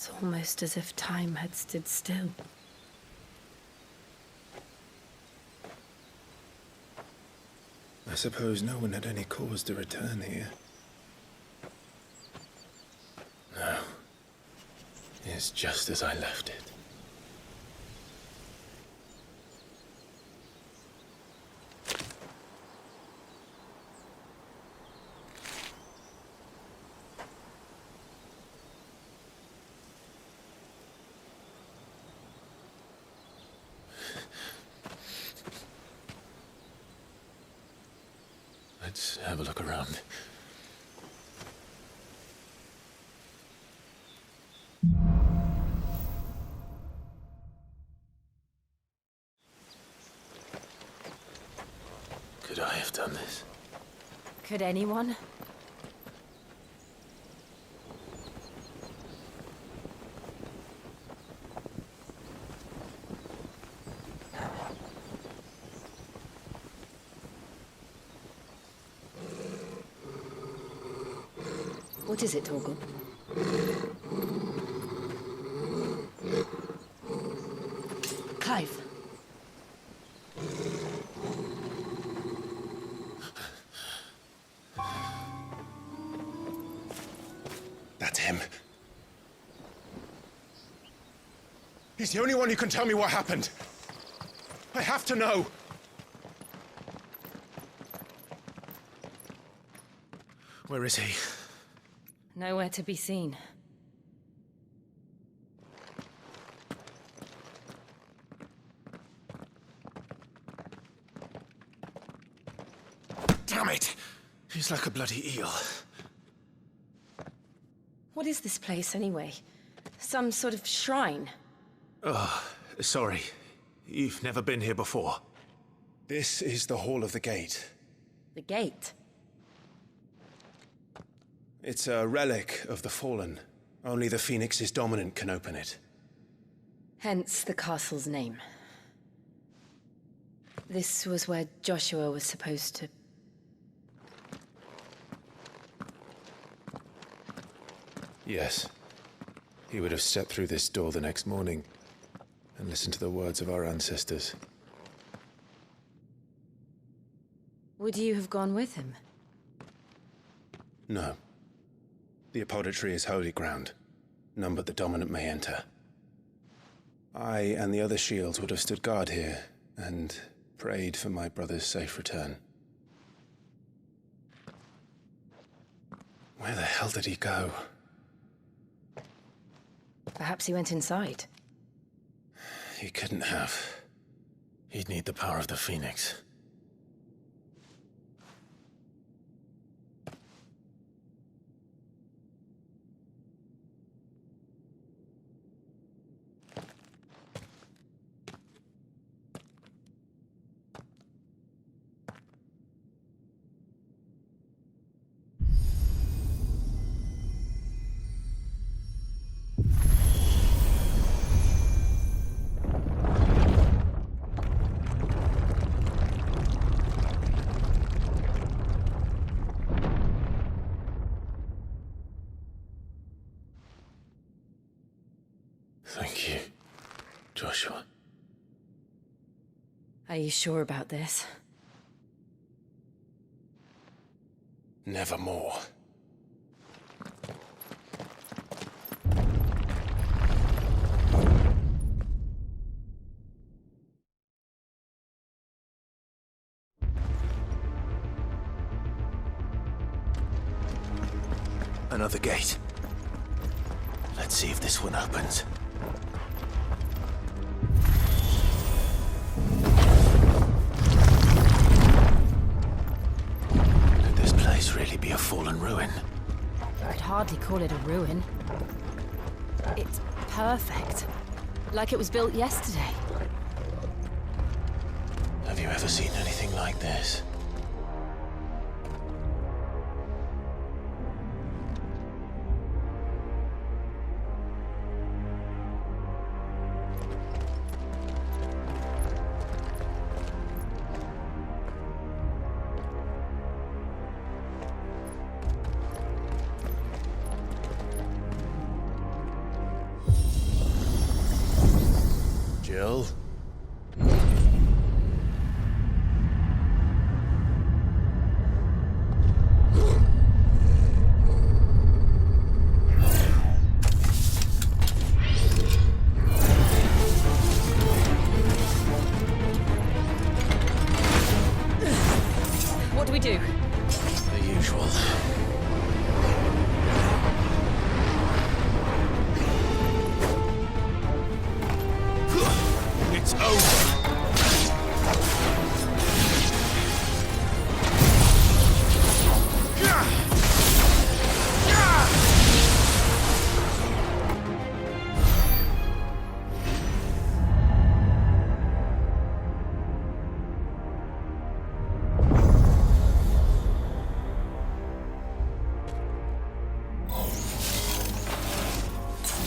It's almost as if time had stood still. I suppose no one had any cause to return here. No. It's just as I left it. Let's have a look around. Could I have done this? Could anyone? What is it, Torgal? Clive. That's him. He's the only one who can tell me what happened. I have to know. Where is he? Nowhere to be seen. Damn it! He's like a bloody eel. What is this place, anyway? Some sort of shrine? Oh, sorry. You've never been here before. This is the Hall of the Gate. The gate? It's a relic of the Fallen. Only the Phoenix's dominant can open it. Hence the castle's name. This was where Joshua was supposed to... Yes. He would have stepped through this door the next morning and listened to the words of our ancestors. Would you have gone with him? No. The apodatory is holy ground. None but the dominant may enter. I and the other shields would have stood guard here and prayed for my brother's safe return. Where the hell did he go? Perhaps he went inside. He couldn't have. He'd need the power of the Phoenix. Thank you, Joshua. Are you sure about this? Nevermore. Another gate. Let's see if this one opens. Could this place really be a fallen ruin? I'd hardly call it a ruin. It's perfect. Like it was built yesterday. Have you ever seen anything like this? Jill? What do we do? The usual. It's over!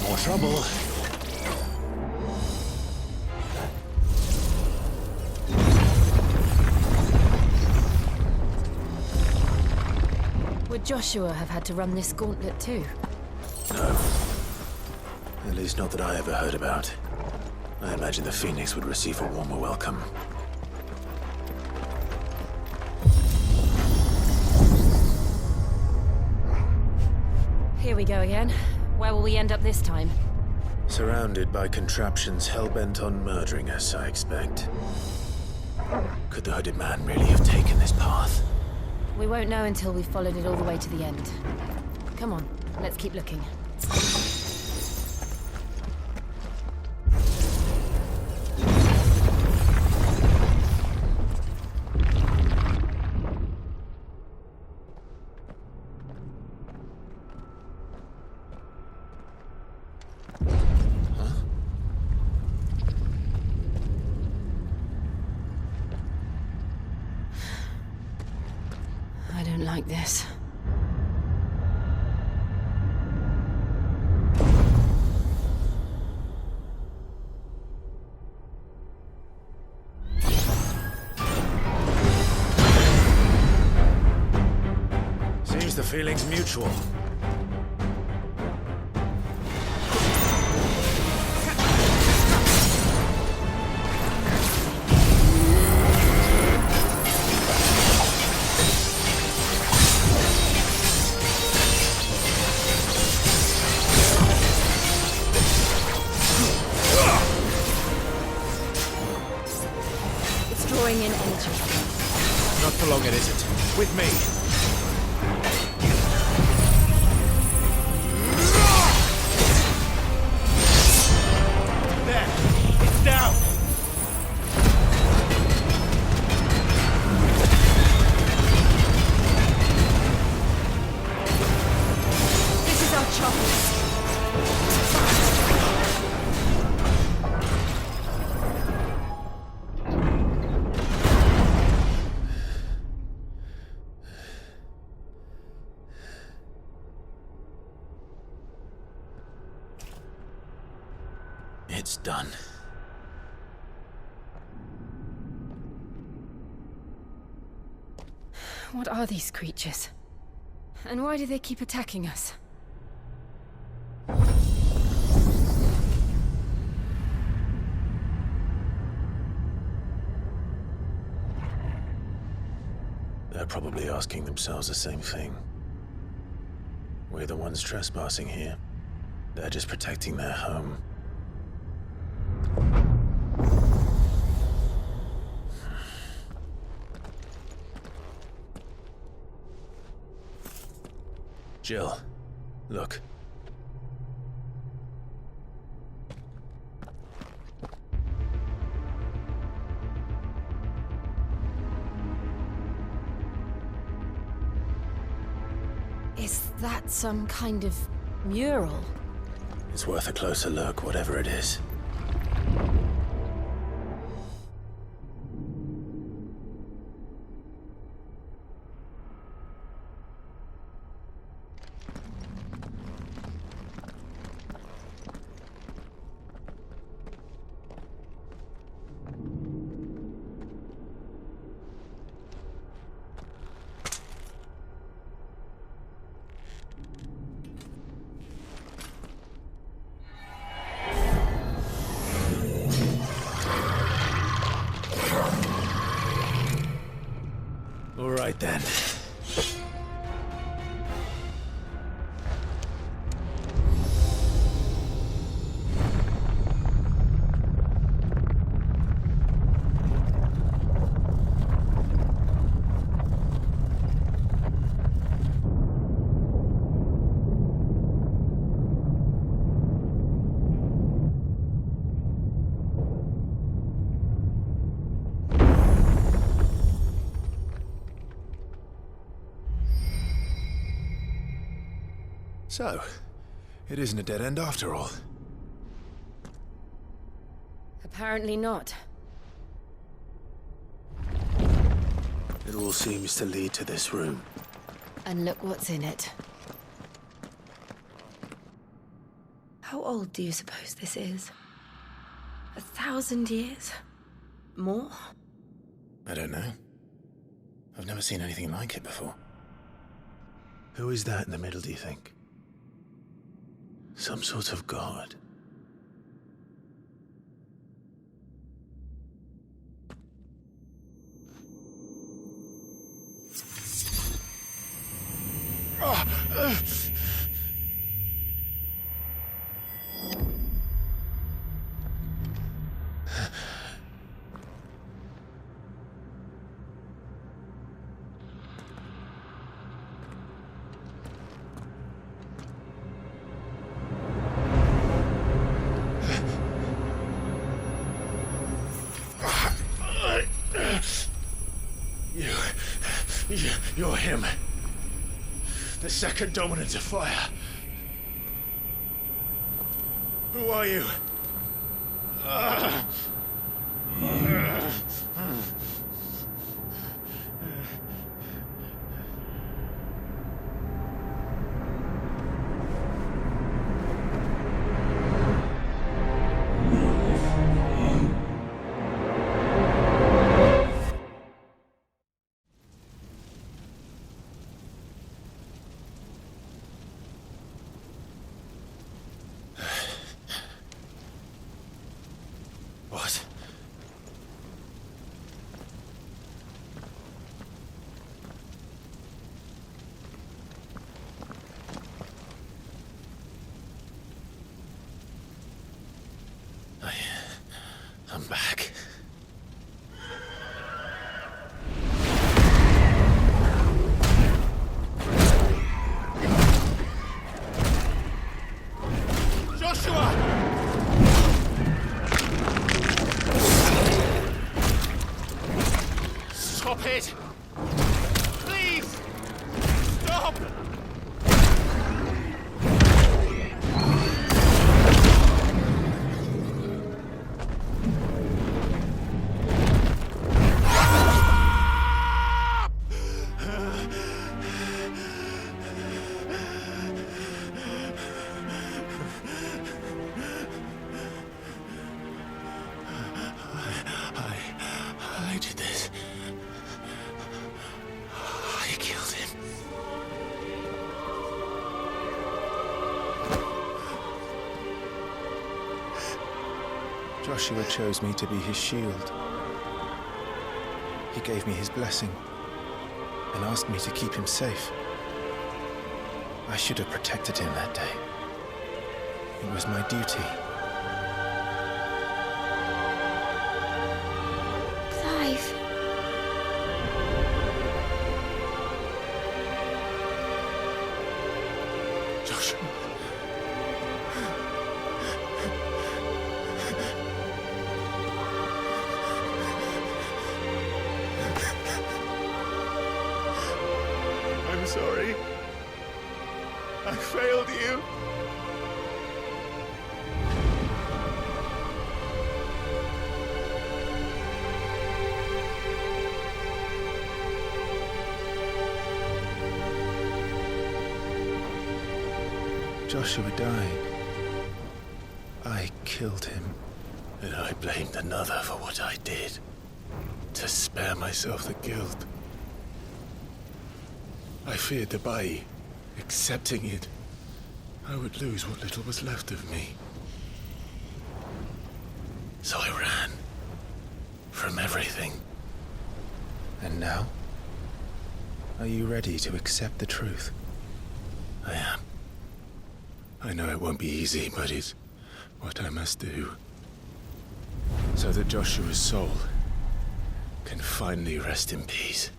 More trouble. Would Joshua have had to run this gauntlet too? No. At least not that I ever heard about. I imagine the Phoenix would receive a warmer welcome. Here we go again. Where will we end up this time? Surrounded by contraptions hell-bent on murdering us, I expect. Could the hooded man really have taken this path? We won't know until we've followed it all the way to the end. Come on, let's keep looking. I don't like this. Seems the feeling's mutual. Drawing in energy. Not for long, it isn't. With me. There! It's down! This is our chance. It's done. What are these creatures? And why do they keep attacking us? They're probably asking themselves the same thing. We're the ones trespassing here. They're just protecting their home. Jill, look. Is that some kind of mural? It's worth a closer look, whatever it is. it then. So, it isn't a dead end after all. Apparently not. It all seems to lead to this room. And look what's in it. How old do you suppose this is? 1,000 years? More? I don't know. I've never seen anything like it before. Who is that in the middle, do you think? Some sort of god? You're him. The second dominant of fire. Who are you? What? I'm back. Joshua! Stop it! Please! Stop! I did this. I killed him. Joshua chose me to be his shield. He gave me his blessing and asked me to keep him safe. I should have protected him that day. It was my duty. Clive. Joshua. I'm sorry. I failed you. Joshua died. I killed him. And I blamed another for what I did. To spare myself the guilt. I feared that by accepting it, I would lose what little was left of me. So I ran. From everything. And now? Are you ready to accept the truth? I am. I know it won't be easy, but it's what I must do. So that Joshua's soul can finally rest in peace.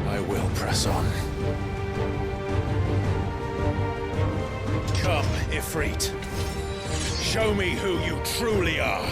I will press on. Come, Ifrit. Show me who you truly are.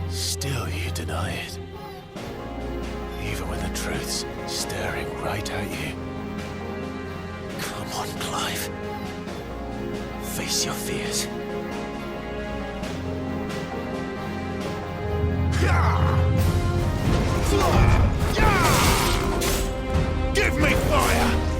Still you deny it. Even when the truth's staring right at you. Come on, Clive. Face your fears. Give me fire!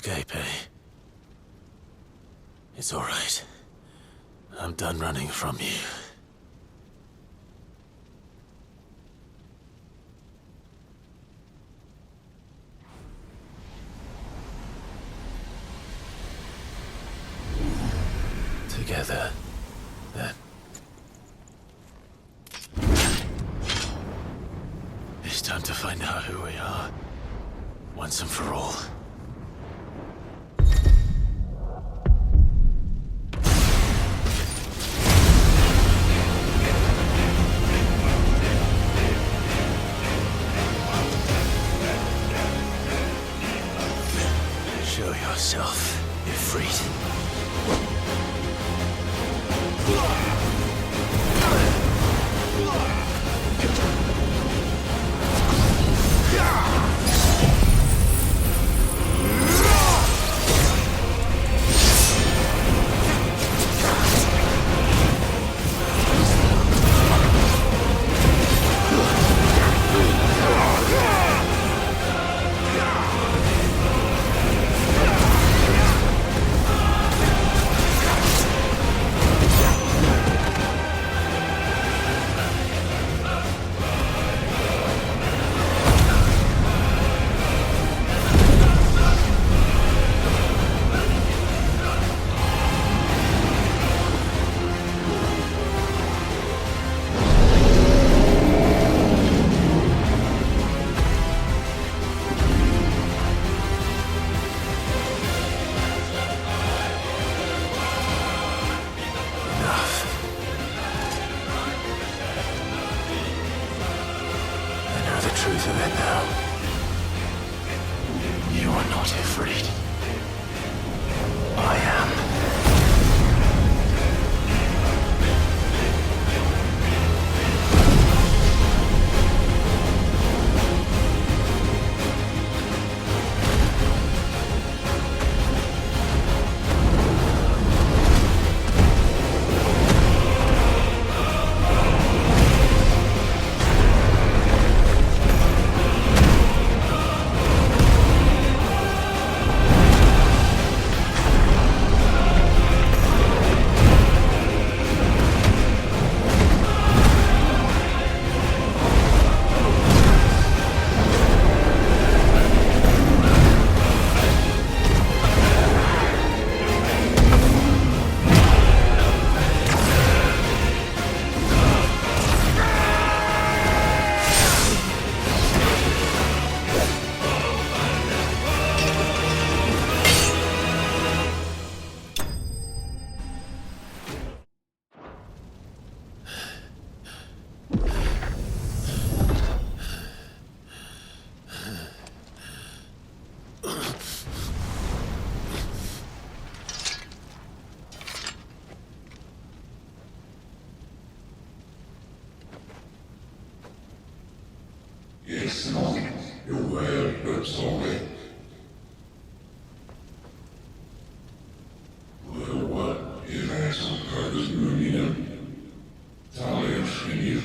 escape, eh? It's all right. I'm done running from you. Together, then. It's time to find out who we are, once and for all. Show yourself, Ifrit. Truth of it now. You are not afraid. I am. Yes, no, you're well, but sorry. Well, what is that some kind of union? Italian Swedish.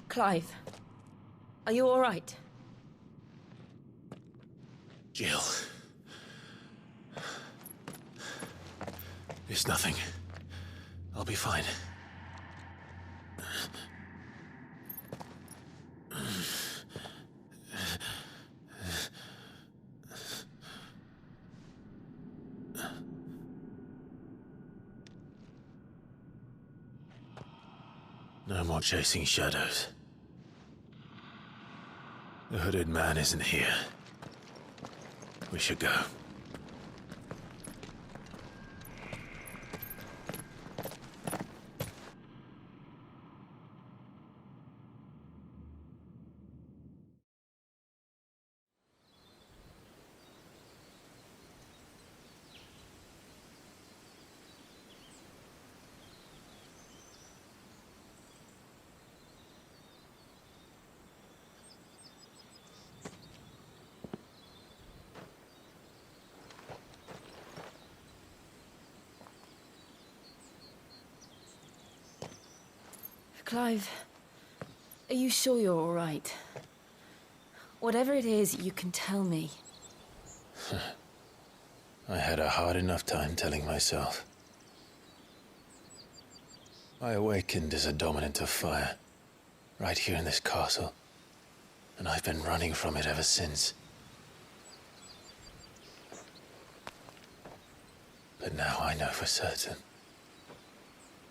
Clive, are you all right? Jill. It's nothing. I'll be fine. No more chasing shadows. The hooded man isn't here. We should go. Clive, are you sure you're all right? Whatever it is, you can tell me. I had a hard enough time telling myself. I awakened as a dominant of fire, right here in this castle, and I've been running from it ever since. But now I know for certain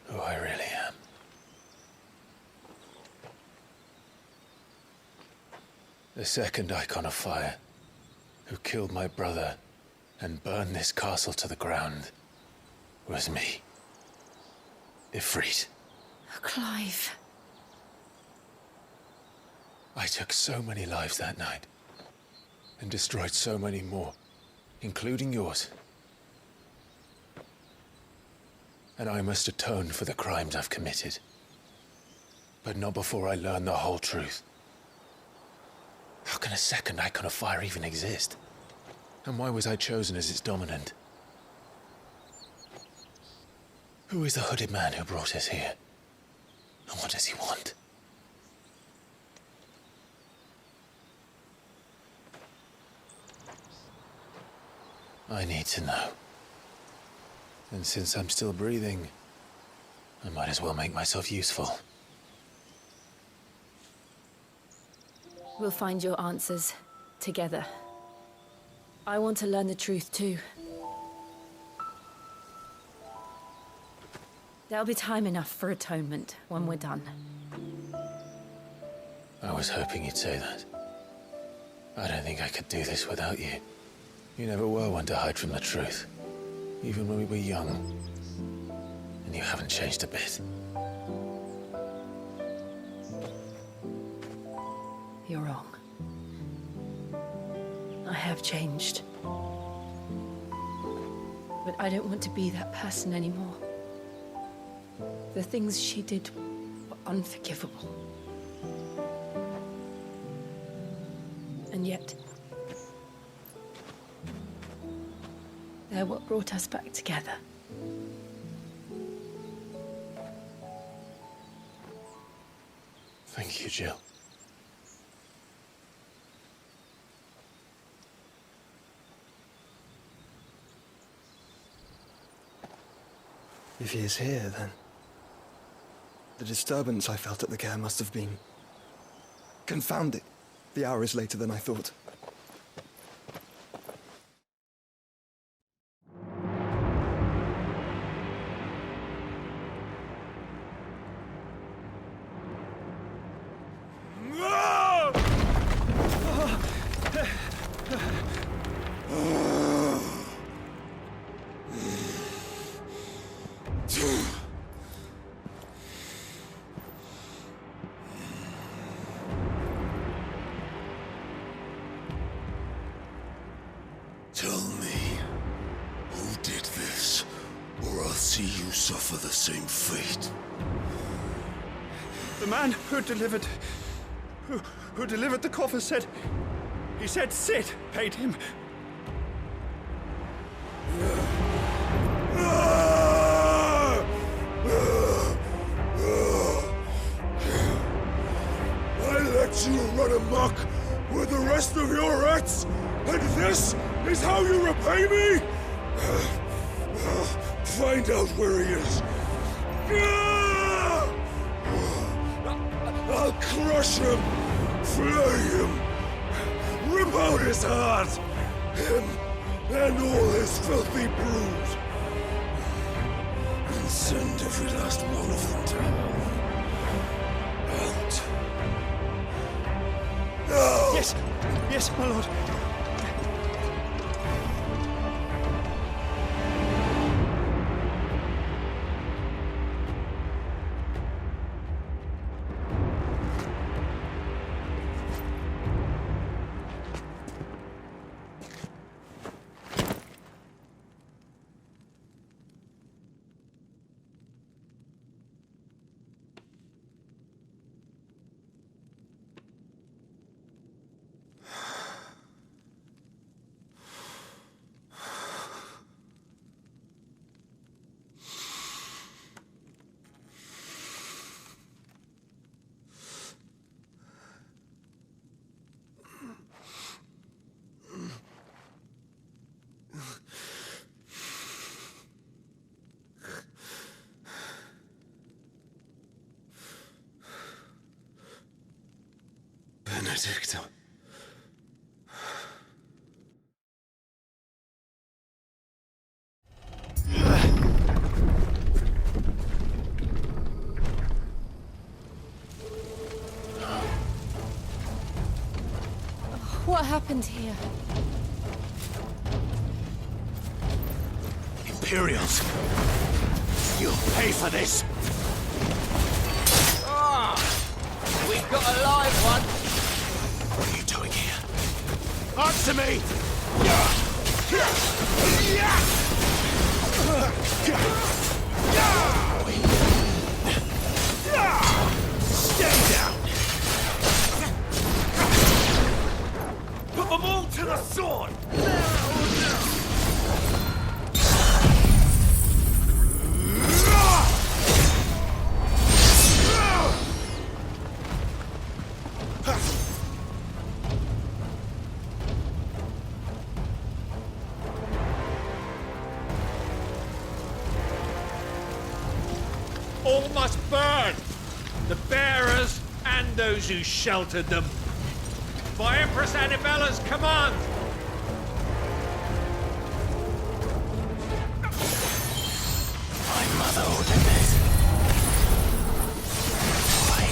who I really am. The second icon of fire, who killed my brother and burned this castle to the ground, was me. Ifrit. Clive. I took so many lives that night, and destroyed so many more, including yours. And I must atone for the crimes I've committed. But not before I learn the whole truth. How can a second icon of fire even exist? And why was I chosen as its dominant? Who is the hooded man who brought us here? And what does he want? I need to know. And since I'm still breathing, I might as well make myself useful. We'll find your answers together. I want to learn the truth too. There'll be time enough for atonement when we're done. I was hoping you'd say that. I don't think I could do this without you. You never were one to hide from the truth, even when we were young. And you haven't changed a bit. You're wrong. I have changed. But I don't want to be that person anymore. The things she did were unforgivable. And yet, they're what brought us back together. Thank you, Jill. If he is here, then the disturbance I felt at the care must have been confounded. The hour is later than I thought. Tell me, who did this, or I'll see you suffer the same fate. The man who delivered the coffer said... He said Sid paid him. I let you run amok with the rest of your rats, and this is how you repay me? Find out where he is. I'll crush him, flay him, rip out his heart, him and all his filthy brood, and send every last one of them down. Out. Now! Yes, yes, my lord. Benedicto. What happened here? Imperials! You'll pay for this! We've got a live one. What are you doing here? Answer me! Stay down! Put them all to the sword! All must burn! The bearers and those who sheltered them. By Empress Annabella's command! My mother ordered this. Why?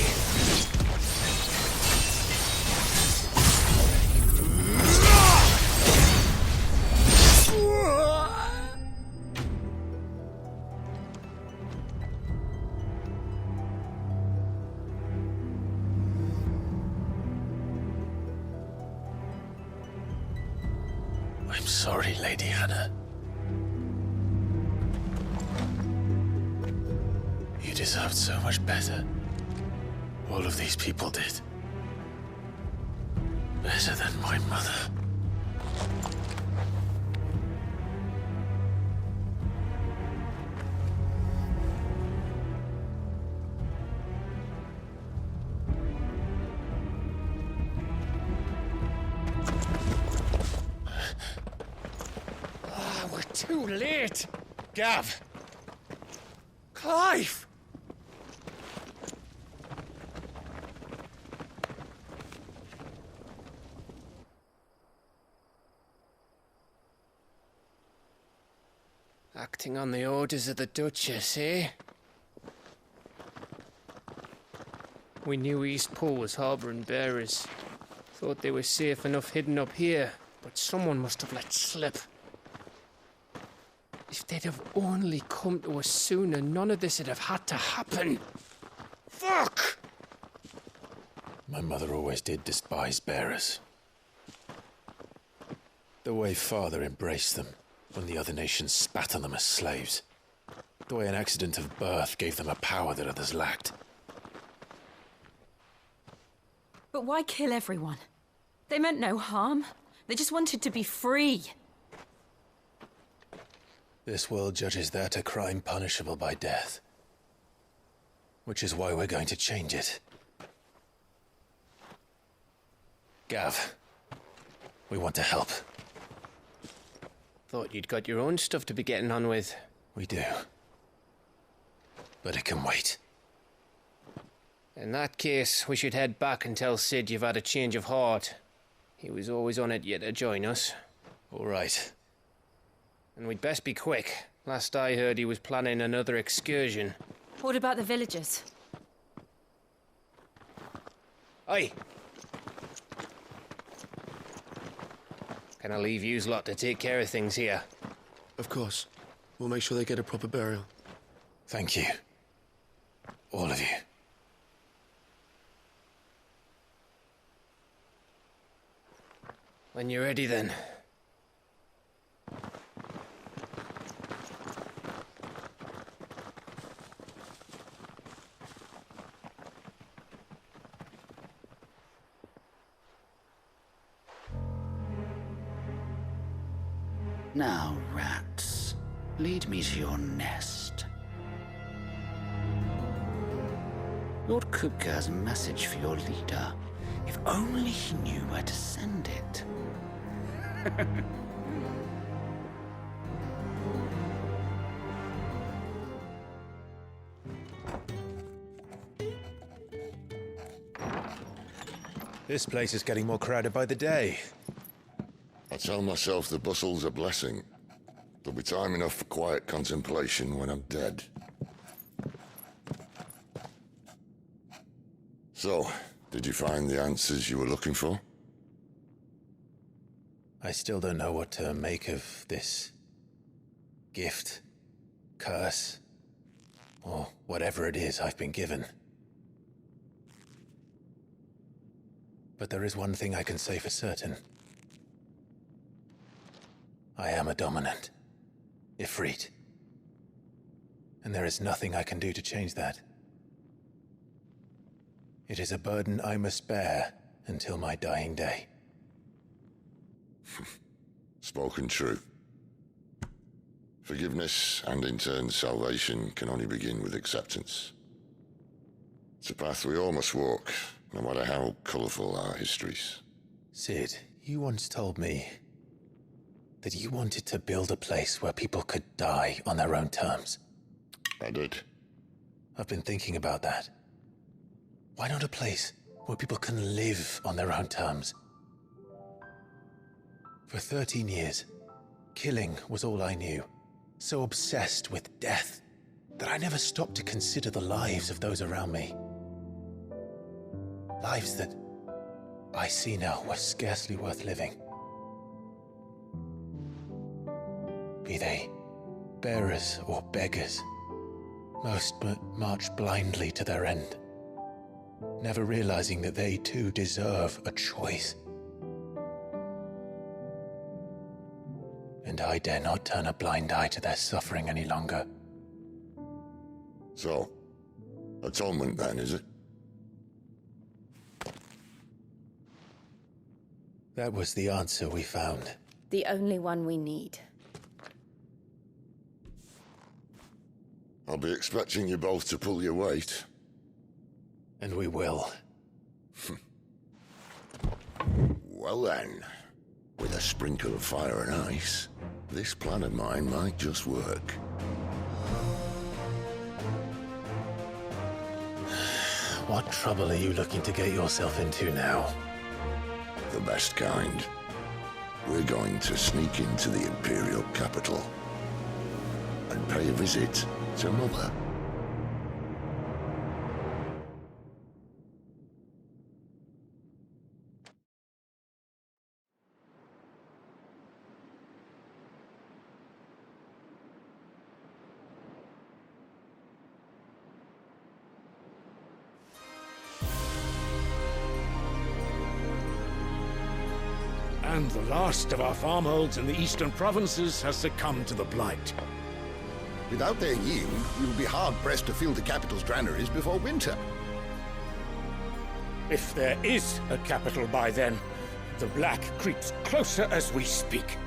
I'm sorry, Lady Hannah. You deserved so much better. All of these people did. Better than my mother. We're too late! Gav! Clive! Acting on the orders of the Duchess, eh? We knew Eastpool was harbouring bearers. Thought they were safe enough hidden up here, but someone must have let slip. If they'd have only come to us sooner, none of this would have had to happen. Fuck! My mother always did despise bearers. The way Father embraced them when the other nations spat on them as slaves. The way an accident of birth gave them a power that others lacked. But why kill everyone? They meant no harm. They just wanted to be free. This world judges that a crime punishable by death. Which is why we're going to change it. Gav, we want to help. Thought you'd got your own stuff to be getting on with. We do. But it can wait. In that case, we should head back and tell Sid you've had a change of heart. He was always on it yet to join us. All right. And we'd best be quick. Last I heard, he was planning another excursion. What about the villagers? Aye. Can I leave yous lot to take care of things here? Of course. We'll make sure they get a proper burial. Thank you. All of you. When you're ready, then. Now, rats, lead me to your nest. Lord Kupka has a message for your leader. If only he knew where to send it. This place is getting more crowded by the day. I tell myself the bustle's a blessing. There'll be time enough for quiet contemplation when I'm dead. So, did you find the answers you were looking for? I still don't know what to make of this gift, curse, or whatever it is I've been given. But there is one thing I can say for certain. I am a dominant, Ifrit. And there is nothing I can do to change that. It is a burden I must bear until my dying day. Spoken true. Forgiveness and in turn salvation can only begin with acceptance. It's a path we all must walk, no matter how colourful our histories. Sid, you once told me that you wanted to build a place where people could die on their own terms. I did. I've been thinking about that. Why not a place where people can live on their own terms? For 13 years, killing was all I knew. So obsessed with death that I never stopped to consider the lives of those around me. Lives that I see now were scarcely worth living. Be they bearers or beggars, most march blindly to their end, never realizing that they too deserve a choice. And I dare not turn a blind eye to their suffering any longer. So, atonement then, is it? That was the answer we found. The only one we need. I'll be expecting you both to pull your weight. And we will. Well then, with a sprinkle of fire and ice, this plan of mine might just work. What trouble are you looking to get yourself into now? The best kind. We're going to sneak into the Imperial capital and pay a visit to Mother. And the last of our farmholds in the eastern provinces has succumbed to the blight. Without their yield, we will be hard-pressed to fill the capital's granaries before winter. If there is a capital by then, the black creeps closer as we speak.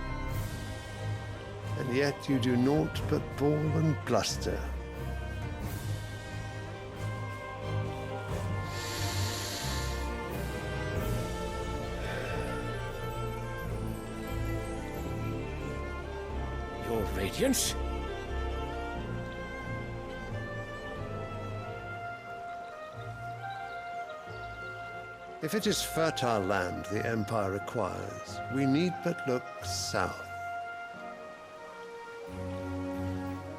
And yet you do naught but bawl and bluster. Your Radiance? If it is fertile land the Empire requires, we need but look south.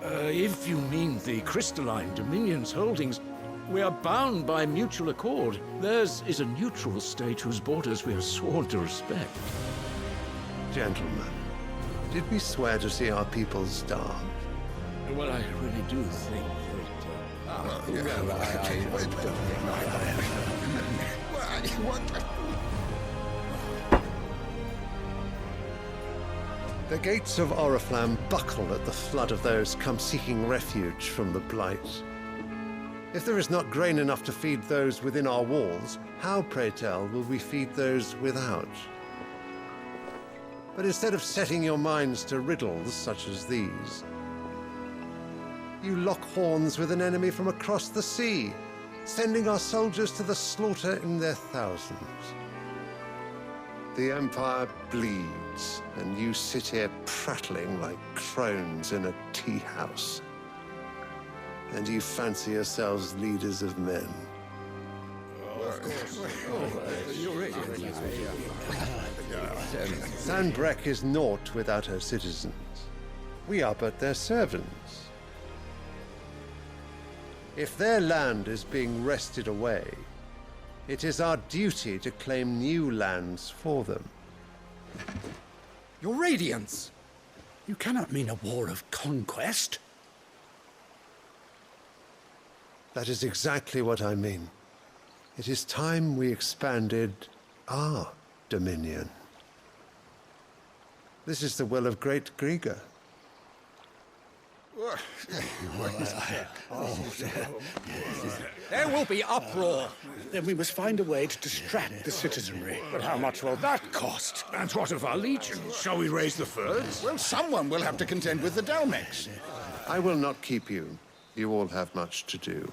If you mean the crystalline Dominion's holdings, we are bound by mutual accord. Theirs is a neutral state whose borders we are sworn to respect. Gentlemen, did we swear to see our people starve? Well, I really do think The gates of Oriflamme buckle at the flood of those come seeking refuge from the blight. If there is not grain enough to feed those within our walls, how, pray tell, will we feed those without? But instead of setting your minds to riddles such as these, you lock horns with an enemy from across the sea, sending our soldiers to the slaughter in their thousands. The Empire bleeds, and you sit here prattling like crones in a tea house. And you fancy yourselves leaders of men. Sanbreque is naught without her citizens. We are but their servants. If their land is being wrested away, it is our duty to claim new lands for them. Your Radiance! You cannot mean a war of conquest. That is exactly what I mean. It is time we expanded our dominion. This is the will of great Grieger. There will be uproar. Then we must find a way to distract the citizenry. But how much will that cost? And what of our legions? Shall we raise the furs? Well, someone will have to contend with the Dalmex. I will not keep you. You all have much to do.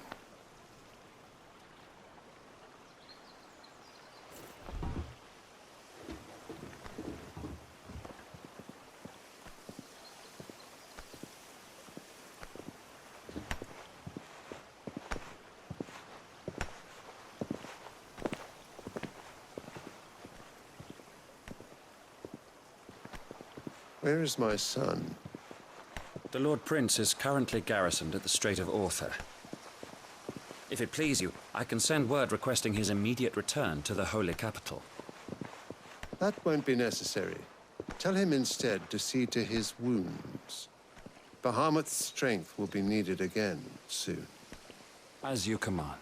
Where is my son? The Lord Prince is currently garrisoned at the Strait of Arthur. If it please you, I can send word requesting his immediate return to the Holy Capital. That won't be necessary. Tell him instead to see to his wounds. Bahamut's strength will be needed again soon. As you command.